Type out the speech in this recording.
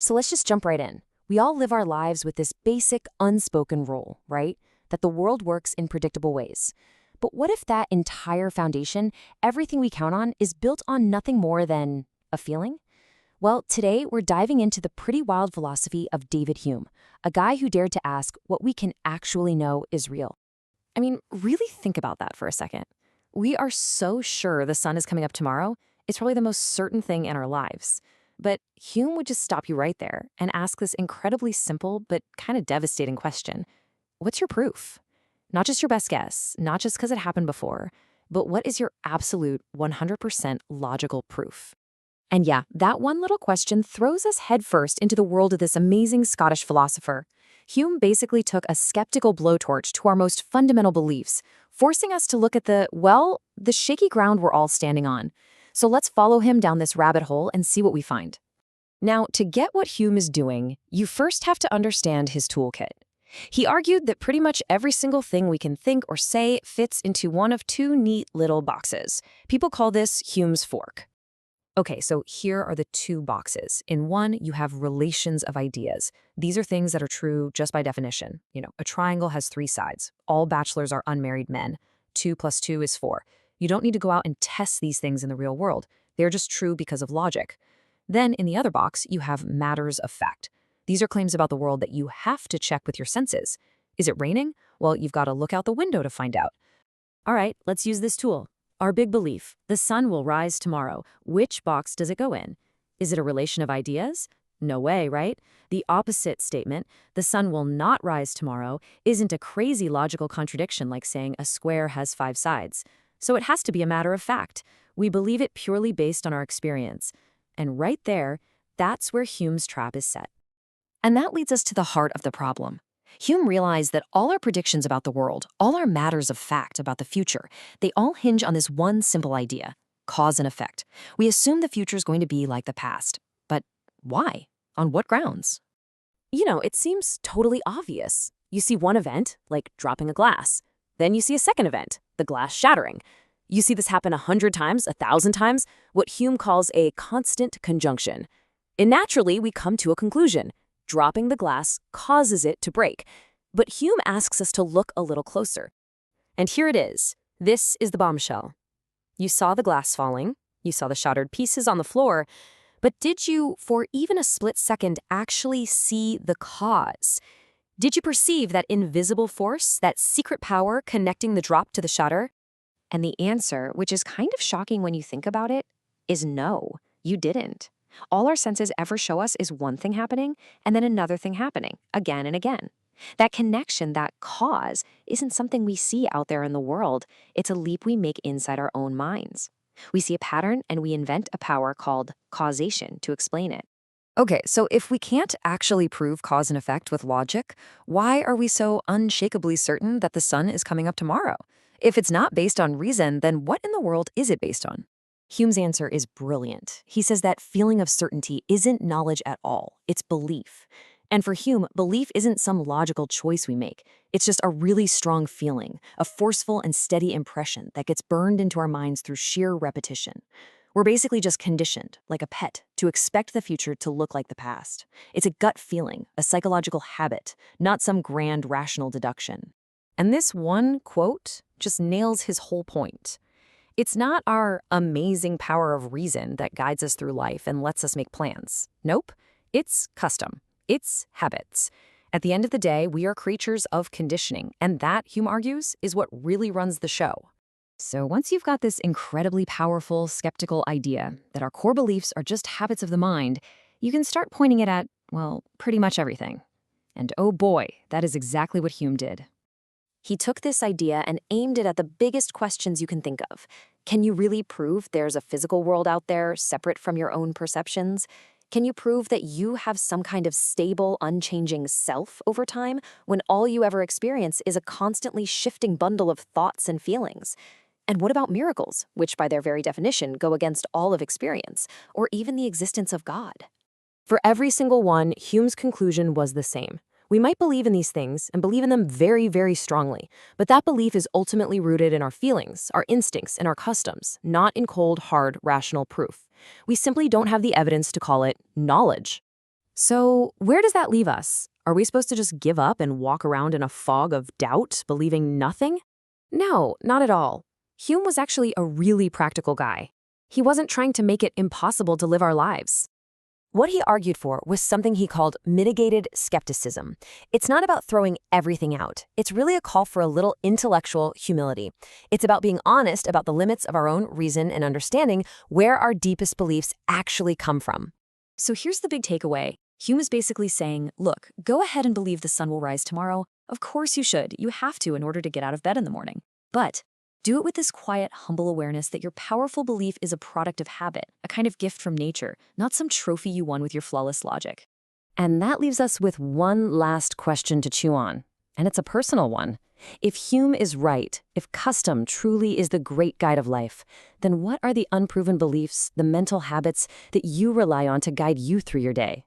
So let's just jump right in. We all live our lives with this basic, unspoken rule, right? That the world works in predictable ways. But what if that entire foundation, everything we count on, is built on nothing more than a feeling? Well, today we're diving into the pretty wild philosophy of David Hume, a guy who dared to ask what we can actually know is real. I mean, really think about that for a second. We are so sure the sun is coming up tomorrow, it's probably the most certain thing in our lives. But Hume would just stop you right there and ask this incredibly simple but kind of devastating question. What's your proof? Not just your best guess, not just because it happened before, but what is your absolute 100% logical proof? And yeah, that one little question throws us headfirst into the world of this amazing Scottish philosopher. Hume basically took a skeptical blowtorch to our most fundamental beliefs, forcing us to look at the shaky ground we're all standing on. So let's follow him down this rabbit hole and see what we find. Now, to get what Hume is doing, you first have to understand his toolkit. He argued that pretty much every single thing we can think or say fits into one of two neat little boxes. People call this Hume's fork. Okay, so here are the two boxes. In one, you have relations of ideas. These are things that are true just by definition. A triangle has three sides. All bachelors are unmarried men. 2 + 2 is 4. You don't need to go out and test these things in the real world. They're just true because of logic. Then, in the other box, you have matters of fact. These are claims about the world that you have to check with your senses. Is it raining? Well, you've got to look out the window to find out. All right, let's use this tool. Our big belief, the sun will rise tomorrow. Which box does it go in? Is it a relation of ideas? No way, right? The opposite statement, the sun will not rise tomorrow, isn't a crazy logical contradiction like saying a square has 5 sides. So it has to be a matter of fact. We believe it purely based on our experience. And right there, that's where Hume's trap is set. And that leads us to the heart of the problem. Hume realized that all our predictions about the world, all our matters of fact about the future, they all hinge on this one simple idea: cause and effect. We assume the future is going to be like the past. But why? On what grounds? It seems totally obvious. You see one event, like dropping a glass. Then you see a second event, the glass shattering. You see this happen 100 times, 1,000 times, what Hume calls a constant conjunction. And naturally, we come to a conclusion. Dropping the glass causes it to break. But Hume asks us to look a little closer. And here it is. This is the bombshell. You saw the glass falling. You saw the shattered pieces on the floor. But did you, for even a split second, actually see the cause? Did you perceive that invisible force, that secret power connecting the drop to the shatter? And the answer, which is kind of shocking when you think about it, is no, you didn't. All our senses ever show us is one thing happening and then another thing happening, again and again. That connection, that cause, isn't something we see out there in the world. It's a leap we make inside our own minds. We see a pattern and we invent a power called causation to explain it. Okay, so if we can't actually prove cause and effect with logic, why are we so unshakably certain that the sun is coming up tomorrow? If it's not based on reason, then what in the world is it based on? Hume's answer is brilliant. He says that feeling of certainty isn't knowledge at all, it's belief. And for Hume, belief isn't some logical choice we make. It's just a really strong feeling, a forceful and steady impression that gets burned into our minds through sheer repetition. We're basically just conditioned, like a pet, to expect the future to look like the past. It's a gut feeling, a psychological habit, not some grand rational deduction. And this one quote just nails his whole point. It's not our amazing power of reason that guides us through life and lets us make plans. Nope, it's custom. It's habits. At the end of the day, we are creatures of conditioning, and that, Hume argues, is what really runs the show. So once you've got this incredibly powerful, skeptical idea that our core beliefs are just habits of the mind, you can start pointing it at, pretty much everything. And oh boy, that is exactly what Hume did. He took this idea and aimed it at the biggest questions you can think of. Can you really prove there's a physical world out there separate from your own perceptions? Can you prove that you have some kind of stable, unchanging self over time when all you ever experience is a constantly shifting bundle of thoughts and feelings? And what about miracles, which by their very definition go against all of experience, or even the existence of God? For every single one, Hume's conclusion was the same. We might believe in these things and believe in them very, very strongly, but that belief is ultimately rooted in our feelings, our instincts, and our customs, not in cold, hard, rational proof. We simply don't have the evidence to call it knowledge. So, where does that leave us? Are we supposed to just give up and walk around in a fog of doubt, believing nothing? No, not at all. Hume was actually a really practical guy. He wasn't trying to make it impossible to live our lives. What he argued for was something he called mitigated skepticism. It's not about throwing everything out. It's really a call for a little intellectual humility. It's about being honest about the limits of our own reason and understanding where our deepest beliefs actually come from. So here's the big takeaway. Hume is basically saying, look, go ahead and believe the sun will rise tomorrow. Of course you should. You have to in order to get out of bed in the morning. But do it with this quiet, humble awareness that your powerful belief is a product of habit, a kind of gift from nature, not some trophy you won with your flawless logic. And that leaves us with one last question to chew on. And it's a personal one. If Hume is right, if custom truly is the great guide of life, then what are the unproven beliefs, the mental habits that you rely on to guide you through your day?